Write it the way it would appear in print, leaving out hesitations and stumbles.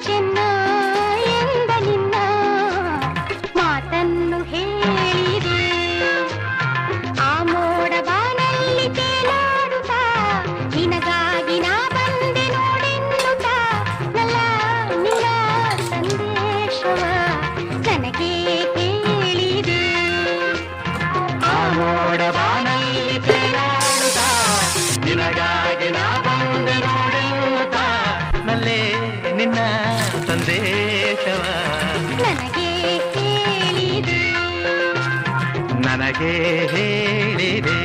ಚೆನ್ನ ಎಂದ ನಿನ್ನ ಮಾತನ್ನು ಹೇಳಿದೆ. ಆ ಮೋಡ ಬಾನಲ್ಲಿ ತೇಲಾಡುತ್ತಾ ನಿನಗಾಗಿ ನಾ ಬಂದೆ ನೋಡೆನ್ನುತ್ತಾ ನಲ್ಲ ನಿನ್ನ ಸಂದೇಶವ ನನಗೆ ಕೇಳಿದೆ. ಆ ಮೋಡ ಬಾನಲ್ಲಿ ತೇಲಾಡುತ್ತಾ ನಿನಗಾಗಿ ನಾ ಬಂದೆ ನೋಡೆನ್ನುತ್ತಾ ನಲ್ಲೇ ನಿನ್ನ ಸಂದೇಶವ ನನಗೆ ಹೇಳಿದೆ. ನನಗೆ ಹೇಳಿದೆ.